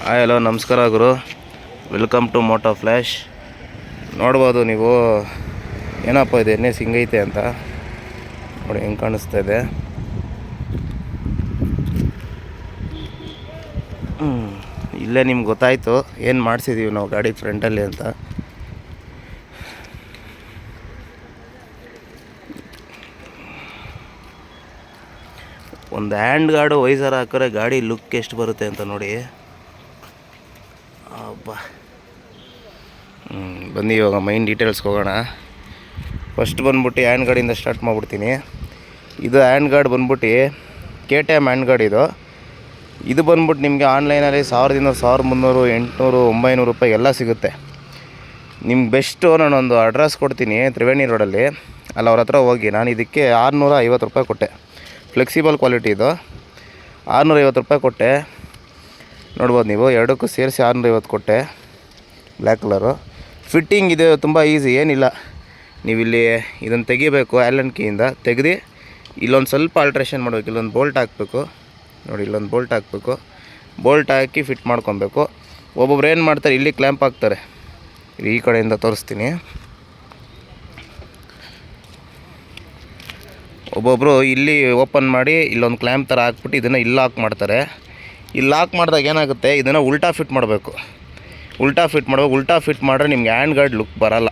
Hi hello ನಮಸ್ಕಾರ ಗುರು, welcome to Moto flash. ನೋಡ್ಬೋದು ನೀವು ಏನಪ್ಪ ಇದು ಎಣ್ಣೆ ಸಿಂಗೈತೆ ಅಂತ ನೋಡಿ, ಹೆಂಗೆ ಕಾಣಿಸ್ತಾ ಇದೆ. ಇಲ್ಲೇ ನಿಮ್ಗೆ ಗೊತ್ತಾಯಿತು ಏನು ಮಾಡಿಸಿದ್ದೀವಿ ನಾವು ಗಾಡಿ ಫ್ರಂಟಲ್ಲಿ ಅಂತ. ಒಂದು ಹ್ಯಾಂಡ್ ಗಾರ್ಡು ವೈಸರ್ ಹಾಕಿದ್ರೆ ಗಾಡಿ ಲುಕ್ ಎಷ್ಟು ಬರುತ್ತೆ ಅಂತ ನೋಡಿ. ಅಬ್ಬಾ, ಬನ್ನಿ ಇವಾಗ ಮೈನ್ ಡೀಟೇಲ್ಸ್ಗೆ ಹೋಗೋಣ. ಫಸ್ಟ್ ಬಂದ್ಬಿಟ್ಟು ಹ್ಯಾಂಡ್ ಗಾರ್ಡಿಂದ ಸ್ಟಾರ್ಟ್ ಮಾಡಿಬಿಡ್ತೀನಿ. ಇದು ಹ್ಯಾಂಡ್ ಗಾರ್ಡ್ ಬಂದ್ಬಿಟ್ಟು KTM ಹ್ಯಾಂಡ್ ಗಾರ್ಡ್. ಇದು ಬಂದ್ಬಿಟ್ಟು ನಿಮಗೆ ಆನ್ಲೈನಲ್ಲಿ 1000ದಿಂದ 1300, 800, 900 ರೂಪಾಯಿ ಎಲ್ಲ ಸಿಗುತ್ತೆ. ನಿಮ್ಗೆ ಬೆಸ್ಟು ನಾನೊಂದು ಅಡ್ರೆಸ್ ಕೊಡ್ತೀನಿ ತ್ರಿವೇಣಿ ರೋಡಲ್ಲಿ, ಅಲ್ಲಿ ಅವ್ರ ಹತ್ರ ಹೋಗಿ. ನಾನು ಇದಕ್ಕೆ 650 ರೂಪಾಯಿ ಕೊಟ್ಟೆ. ಫ್ಲೆಕ್ಸಿಬಲ್ ಕ್ವಾಲಿಟಿ ಇದು, 650 ರೂಪಾಯಿ ಕೊಟ್ಟೆ. ನೋಡ್ಬೋದು ನೀವು, ಎರಡಕ್ಕೂ ಸೇರಿಸಿ 650 ಕೊಟ್ಟೆ. ಬ್ಲ್ಯಾಕ್ ಕಲರು ಫಿಟ್ಟಿಂಗ್ ಇದೆ, ತುಂಬ ಈಸಿ, ಏನಿಲ್ಲ. ನೀವಿಲ್ಲಿ ಇದನ್ನು ತೆಗಿಬೇಕು, ಆ್ಯಲನ್ ಕೀಯಿಂದ ತೆಗೆದು ಇಲ್ಲೊಂದು ಸ್ವಲ್ಪ ಆಲ್ಟ್ರೇಷನ್ ಮಾಡಬೇಕು. ಇಲ್ಲೊಂದು ಬೋಲ್ಟ್ ಹಾಕಬೇಕು ನೋಡಿ, ಇಲ್ಲೊಂದು ಬೋಲ್ಟ್ ಹಾಕಬೇಕು. ಬೋಲ್ಟ್ ಹಾಕಿ ಫಿಟ್ ಮಾಡ್ಕೊಬೇಕು. ಒಬ್ಬೊಬ್ರು ಏನು ಮಾಡ್ತಾರೆ, ಇಲ್ಲಿ ಕ್ಲ್ಯಾಂಪ್ ಹಾಕ್ತಾರೆ. ಈ ಕಡೆಯಿಂದ ತೋರಿಸ್ತೀನಿ. ಒಬ್ಬೊಬ್ಬರು ಇಲ್ಲಿ ಓಪನ್ ಮಾಡಿ ಇಲ್ಲೊಂದು ಕ್ಲ್ಯಾಂಪ್ ಥರ ಹಾಕ್ಬಿಟ್ಟು ಇದನ್ನು ಇಲ್ಲಿ ಲಾಕ್ ಮಾಡ್ತಾರೆ. ಇಲ್ಲಿ ಲಾಕ್ ಮಾಡಿದಾಗ ಏನಾಗುತ್ತೆ, ಇದನ್ನು ಉಲ್ಟಾ ಫಿಟ್ ಮಾಡಬೇಕು. ಉಲ್ಟಾ ಫಿಟ್ ಮಾಡಿದ್ರೆ ನಿಮ್ಗೆ ಹ್ಯಾಂಡ್ ಗಾರ್ಡ್ ಲುಕ್ ಬರೋಲ್ಲ.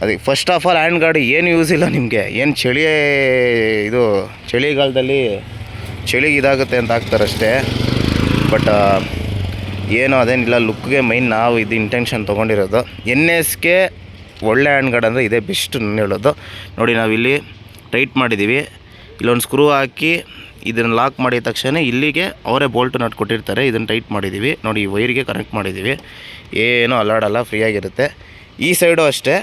ಅದಕ್ಕೆ first of all hand guard ಏನು ಯೂಸ್ ಇಲ್ಲ ನಿಮಗೆ. ಏನು ಚಳಿಗಾಲದಲ್ಲಿ ಚಳಿಗೆ ಇದಾಗುತ್ತೆ ಅಂತ ಹಾಕ್ತಾರೆ ಅಷ್ಟೇ. ಬಟ್ ಏನೋ ಅದೇನಿಲ್ಲ, ಲುಕ್ಗೆ ಮೈನ್ ನಾವು ಇದು ಇಂಟೆನ್ಷನ್ ತೊಗೊಂಡಿರೋದು. NSಗೆ ಒಳ್ಳೆ ಹ್ಯಾಂಡ್ ಗಾರ್ಡ್ ಅಂದರೆ ಇದೇ ಬೆಸ್ಟ್ ನಾನು ಹೇಳೋದು. ನೋಡಿ, ನಾವಿಲ್ಲಿ ಟೈಟ್ ಮಾಡಿದ್ದೀವಿ. ಇಲ್ಲೊಂದು ಸ್ಕ್ರೂ ಹಾಕಿ ಇದನ್ನು ಲಾಕ್ ಮಾಡಿದ ತಕ್ಷಣ ಇಲ್ಲಿಗೆ ಅವರೇ ಬೋಲ್ಟ್ ನಟ್ ಕೊಟ್ಟಿರ್ತಾರೆ. ಇದನ್ನು ಟೈಟ್ ಮಾಡಿದ್ದೀವಿ ನೋಡಿ, ಈ ವೈರಿಗೆ ಕನೆಕ್ಟ್ ಮಾಡಿದ್ದೀವಿ. ಏನೂ ಅಲ್ಲಾಡಲ್ಲ, ಫ್ರೀಯಾಗಿರುತ್ತೆ. ಈ ಸೈಡು ಅಷ್ಟೇ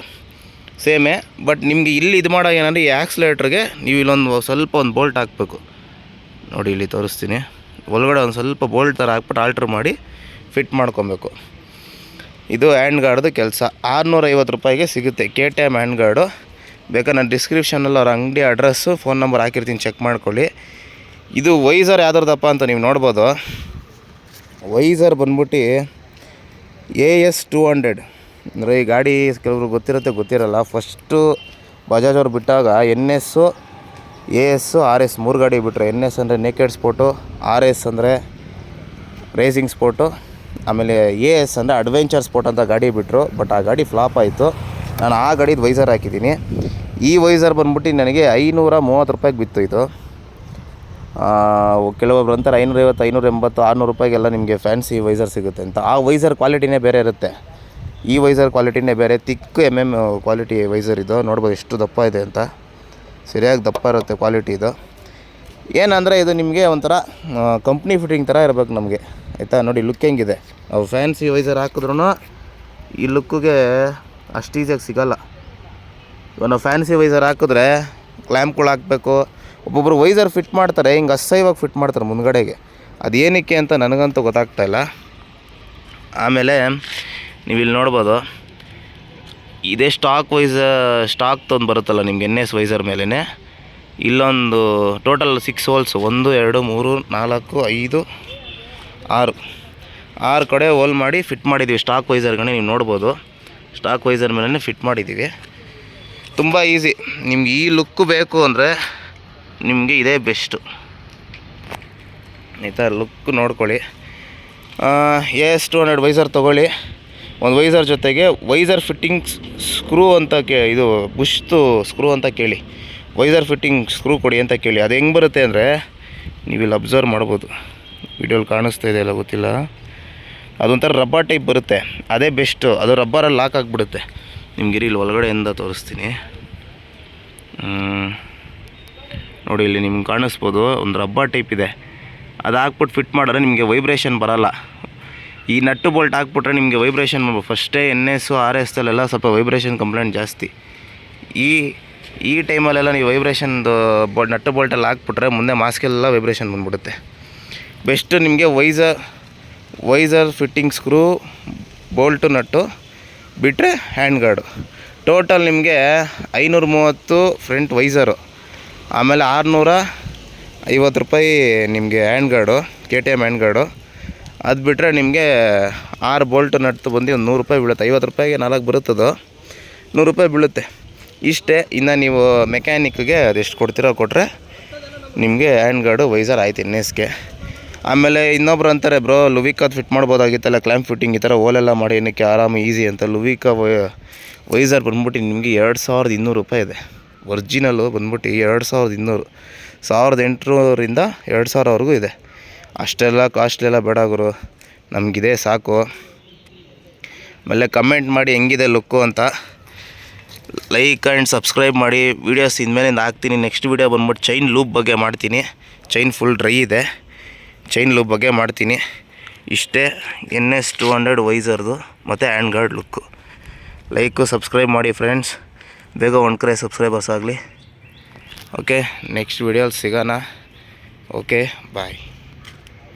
ಸೇಮೇ. ಬಟ್ ನಿಮಗೆ ಇಲ್ಲಿ ಇದು ಮಾಡೋ ಏನಂದರೆ, ಈ ಆಕ್ಸಿಲೇಟ್ರಿಗೆ ನೀವು ಇಲ್ಲೊಂದು ಸ್ವಲ್ಪ ಒಂದು ಬೋಲ್ಟ್ ಹಾಕಬೇಕು ನೋಡಿ. ಇಲ್ಲಿ ತೋರಿಸ್ತೀನಿ. ಒಳಗಡೆ ಒಂದು ಸ್ವಲ್ಪ ಬೋಲ್ಟ್ ಥರ ಹಾಕ್ಬಿಟ್ಟು ಆಲ್ಟ್ರ್ ಮಾಡಿ ಫಿಟ್ ಮಾಡ್ಕೊಬೇಕು. ಇದು ಹ್ಯಾಂಡ್ ಗಾರ್ಡ್ದು ಕೆಲಸ. 650 ರೂಪಾಯಿಗೆ ಸಿಗುತ್ತೆ KTM ಹ್ಯಾಂಡ್ ಗಾರ್ಡು. ಬೇಕಾದ್ರೆ ನಾನು ಡಿಸ್ಕ್ರಿಪ್ಷನಲ್ಲಿ ಅವ್ರ ಅಂಗಡಿ ಅಡ್ರೆಸ್ಸು, ಫೋನ್ ನಂಬರ್ ಹಾಕಿರ್ತೀನಿ, ಚೆಕ್ ಮಾಡ್ಕೊಳ್ಳಿ. ಇದು ವೈಸರ್ ಯಾವ್ದ್ರದಪ್ಪ ಅಂತ ನೀವು ನೋಡ್ಬೋದು. ವೈಸರ್ ಬಂದ್ಬಿಟ್ಟು AS 200. ಅಂದರೆ ಈ ಗಾಡಿ ಕೆಲವರು ಗೊತ್ತಿರುತ್ತೆ, ಗೊತ್ತಿರಲ್ಲ. ಫಸ್ಟು ಬಜಾಜ್ ಅವ್ರು ಬಿಟ್ಟಾಗ NS, AS, RS 3 ಗಾಡಿ ಬಿಟ್ಟರು. NS ಅಂದರೆ ನೇಕೆಡ್ ಸ್ಪೋರ್ಟು, RS ಅಂದರೆ ರೇಸಿಂಗ್ ಸ್ಪೋರ್ಟು, ಆಮೇಲೆ AS ಅಂದರೆ ಅಡ್ವೆಂಚರ್ ಸ್ಪೋರ್ಟ್ ಅಂತ ಗಾಡಿ ಬಿಟ್ಟರು. ಬಟ್ ಆ ಗಾಡಿ ಫ್ಲಾಪ್ ಆಯಿತು. ನಾನು ಆ ಗಾಡಿದು ವೈಸರ್ ಹಾಕಿದ್ದೀನಿ. ಈ ವೈಸರ್ ಬಂದ್ಬಿಟ್ಟು ನನಗೆ 530 ರೂಪಾಯಿಗೆ ಬಿತ್ತು. ಇದು ಕೆಲವೊಬ್ರು ಅಂತಾರೆ 550, 580, 600 ರೂಪಾಯಿಗೆಲ್ಲ ನಿಮಗೆ ಫ್ಯಾನ್ಸಿ ವೈಸರ್ ಸಿಗುತ್ತೆ ಅಂತ. ಆ ವೈಸರ್ ಕ್ವಾಲಿಟಿನೇ ಬೇರೆ ಇರುತ್ತೆ. ಈ ವೈಸರ್ ಕ್ವಾಲಿಟಿನೇ ಬೇರೆ, ತಿಕ್ಕು ಕ್ವಾಲಿಟಿ ವೈಸರ್ ಇದು. ನೋಡ್ಬೋದು ಎಷ್ಟು ದಪ್ಪ ಇದೆ ಅಂತ, ಸರಿಯಾಗಿ ದಪ್ಪ ಇರುತ್ತೆ ಕ್ವಾಲಿಟಿ ಇದು. ಏನಂದರೆ ಇದು ನಿಮಗೆ ಒಂಥರ ಕಂಪ್ನಿ ಫಿಟ್ಟಿಂಗ್ ಥರ ಇರಬೇಕು ನಮಗೆ, ಆಯಿತಾ. ನೋಡಿ ಲುಕ್ ಹೆಂಗಿದೆ. ಅವು ಫ್ಯಾನ್ಸಿ ವೈಸರ್ ಹಾಕಿದ್ರೂ ಈ ಲುಕ್ಕಿಗೆ ಅಷ್ಟು ಈಸಿಯಾಗಿ ಸಿಗೋಲ್ಲ. ಇವಾಗ ನಾವು ಫ್ಯಾನ್ಸಿ ವೈಸರ್ ಹಾಕಿದ್ರೆ ಕ್ಲ್ಯಾಂಪ್ಗಳು ಹಾಕಬೇಕು. ಒಬ್ಬೊಬ್ಬರು ವೈಸರ್ ಫಿಟ್ ಮಾಡ್ತಾರೆ, ಹಿಂಗೆ ಅಸಹ್ಯವಾಗಿ ಫಿಟ್ ಮಾಡ್ತಾರೆ ಮುಂದ್ಗಡೆಗೆ. ಅದು ಏನಕ್ಕೆ ಅಂತ ನನಗಂತೂ ಗೊತ್ತಾಗ್ತಾಯಿಲ್ಲ. ಆಮೇಲೆ ನೀವು ಇಲ್ಲಿ ನೋಡ್ಬೋದು, ಇದೇ ಸ್ಟಾಕ್ ತೊಂದು ಬರುತ್ತಲ್ಲ ನಿಮ್ಗೆ NS ವೈಸರ್ ಮೇಲೇ. ಇಲ್ಲೊಂದು ಟೋಟಲ್ 6 ಹೋಲ್ಸು, 1, 2, 3, 4, 5, 6 ಕಡೆ ಹೋಲ್ ಮಾಡಿ ಫಿಟ್ ಮಾಡಿದ್ದೀವಿ. ಸ್ಟಾಕ್ ವೈಸರ್ಗಳೇ ನೀವು ನೋಡ್ಬೋದು, ಸ್ಟಾಕ್ ವೈಸರ್ ಮೇಲೇ ಫಿಟ್ ಮಾಡಿದ್ದೀವಿ. ತುಂಬ ಈಸಿ. ನಿಮ್ಗೆ ಈ ಲುಕ್ಕು ಬೇಕು ಅಂದರೆ ನಿಮಗೆ ಇದೇ ಬೆಸ್ಟು, ಆಯಿತಾ. ಲುಕ್ ನೋಡ್ಕೊಳ್ಳಿ. AS 200 ವೈಸರ್ ತೊಗೊಳ್ಳಿ. ಒಂದು ವೈಸರ್ ಜೊತೆಗೆ ವೈಸರ್ ಫಿಟ್ಟಿಂಗ್ ಸ್ಕ್ರೂ ಅಂತ ಇದು ಬುಷ್ದು ಸ್ಕ್ರೂ ಅಂತ ಕೇಳಿ, ವೈಸರ್ ಫಿಟ್ಟಿಂಗ್ ಸ್ಕ್ರೂ ಕೊಡಿ ಅಂತ ಕೇಳಿ. ಅದು ಹೆಂಗೆ ಬರುತ್ತೆ ಅಂದರೆ, ನೀವಿಲ್ಲಿ ಅಬ್ಸರ್ವ್ ಮಾಡ್ಬೋದು, ವಿಡಿಯೋಲಿ ಕಾಣಿಸ್ತಾ ಇದೆ ಇಲ್ಲ ಗೊತ್ತಿಲ್ಲ. ಅದೊಂಥರ ರಬ್ಬರ್ ಟೈಪ್ ಬರುತ್ತೆ, ಅದೇ ಬೆಸ್ಟು. ಅದು ರಬ್ಬರಲ್ಲಿ ಲಾಕ್ ಆಗಿಬಿಡುತ್ತೆ. ನಿಮ್ಗೆ ಇಲ್ಲಿ ಒಳಗಡೆಯಿಂದ ತೋರಿಸ್ತೀನಿ ನೋಡಿ. ಇಲ್ಲಿ ನಿಮ್ಗೆ ಕಾಣಿಸ್ಬೋದು, ಒಂದು ರಬ್ಬರ್ ಟೈಪ್ ಇದೆ. ಅದು ಹಾಕ್ಬಿಟ್ಟು ಫಿಟ್ ಮಾಡಿದ್ರೆ ನಿಮಗೆ ವೈಬ್ರೇಷನ್ ಬರೋಲ್ಲ. ಈ ನಟ್ಟು ಬೋಲ್ಟ್ ಹಾಕ್ಬಿಟ್ರೆ ನಿಮಗೆ ವೈಬ್ರೇಷನ್ ಫಸ್ಟೇ NS, RS ಅಲ್ಲೆಲ್ಲ ಸ್ವಲ್ಪ ವೈಬ್ರೇಷನ್ ಕಂಪ್ಲೇಂಟ್ ಜಾಸ್ತಿ. ಈ ಟೈಮಲ್ಲೆಲ್ಲ ನೀವು ವೈಬ್ರೇಷನ್ದು ನಟ್ಟು ಬೋಲ್ಟಲ್ಲಿ ಹಾಕ್ಬಿಟ್ರೆ ಮುಂದೆ ಮಾಸ್ಕೆಲ್ಲ ವೈಬ್ರೇಷನ್ ಬಂದ್ಬಿಡುತ್ತೆ. ಬೆಸ್ಟು ನಿಮಗೆ visor fitting screw, bolt, nut ಬಿಟ್ಟರೆ ಹ್ಯಾಂಡ್ ಗಾರ್ಡು. ಟೋಟಲ್ ನಿಮಗೆ 530 ಫ್ರಂಟ್ ವೈಸರು, ಆಮೇಲೆ 650 ರೂಪಾಯಿ ನಿಮಗೆ hand guard, KTM hand guard. ಅದು ಬಿಟ್ಟರೆ ನಿಮಗೆ 6 ಬೋಲ್ಟ್ ನಟ್ಟು ಬಂದು ಒಂದು 100 ರೂಪಾಯಿ ಬೀಳುತ್ತೆ. 50 ರೂಪಾಯಿಗೆ 4 ಬರುತ್ತದು, 100 ರೂಪಾಯಿ ಬೀಳುತ್ತೆ ಇಷ್ಟೇ. ಇನ್ನು ನೀವು ಮೆಕ್ಯಾನಿಕ್ಗೆ ಅದೆಷ್ಟು ಕೊಡ್ತೀರೋ ಕೊಟ್ಟರೆ ನಿಮಗೆ ಹ್ಯಾಂಡ್ ಗಾರ್ಡು ವೈಸರ್ ಆಯ್ತು NSಗೆ. ಆಮೇಲೆ ಇನ್ನೊಬ್ರು ಅಂತಾರೆ, ಬ್ರೋ ಲುವಿಕಾದು ಫಿಟ್ ಮಾಡ್ಬೋದಾಗಿತ್ತಲ್ಲ, ಕ್ಲ್ಯಾಂಪ್ ಫಿಟ್ಟಿಂಗ್ ಈ ಥರ ಓಲೆಲ್ಲ ಮಾಡಿ ಏನಕ್ಕೆ ಆರಾಮ ಈಸಿ ಅಂತ. ಲುವಿಕಾ ವೈಸರ್ ಬಂದ್ಬಿಟ್ಟು ನಿಮಗೆ 2200 ರೂಪಾಯಿ ಇದೆ. ಒರ್ಜಿನಲ್ಲು ಬಂದ್ಬಿಟ್ಟು 2200, 1800ರಿಂದ 2000ವರೆಗೂ ಇದೆ. ಅಷ್ಟೆಲ್ಲ ಕಾಸ್ಟ್ಲೆಲ್ಲ ಬೇಡ ಗುರು, ನಮಗಿದೆ ಸಾಕು. ಆಮೇಲೆ ಕಮೆಂಟ್ ಮಾಡಿ ಹೆಂಗಿದೆ ಲುಕ್ಕು ಅಂತ, ಲೈಕ್ ಆ್ಯಂಡ್ ಸಬ್ಸ್ಕ್ರೈಬ್ ಮಾಡಿ. ವೀಡಿಯೋಸ್ ಇನ್ಮೇಲಿಂದ ಹಾಕ್ತೀನಿ. ನೆಕ್ಸ್ಟ್ ವೀಡಿಯೋ ಬಂದ್ಬಿಟ್ಟು ಚೈನ್ ಲೂಪ್ ಬಗ್ಗೆ ಮಾಡ್ತೀನಿ. ಚೈನ್ ಫುಲ್ ಡ್ರೈ ಇದೆ, ಚೈನ್ ಲೂಪ್ ಬಗ್ಗೆ ಮಾಡ್ತೀನಿ. ಇಷ್ಟೇ NS 200 ವೈಸರ್ದು ಮತ್ತು hand guard look. Like subscribe ಮಾಡಿ ಫ್ರೆಂಡ್ಸ್, ಬೇಗ 1 ಸಬ್ಸ್ಕ್ರೈಬರ್ಸ್ ಆಗಲಿ. ಓಕೆ, ನೆಕ್ಸ್ಟ್ ವೀಡಿಯೋಲಿ ಸಿಗೋಣ. ಓಕೆ, ಬಾಯ್.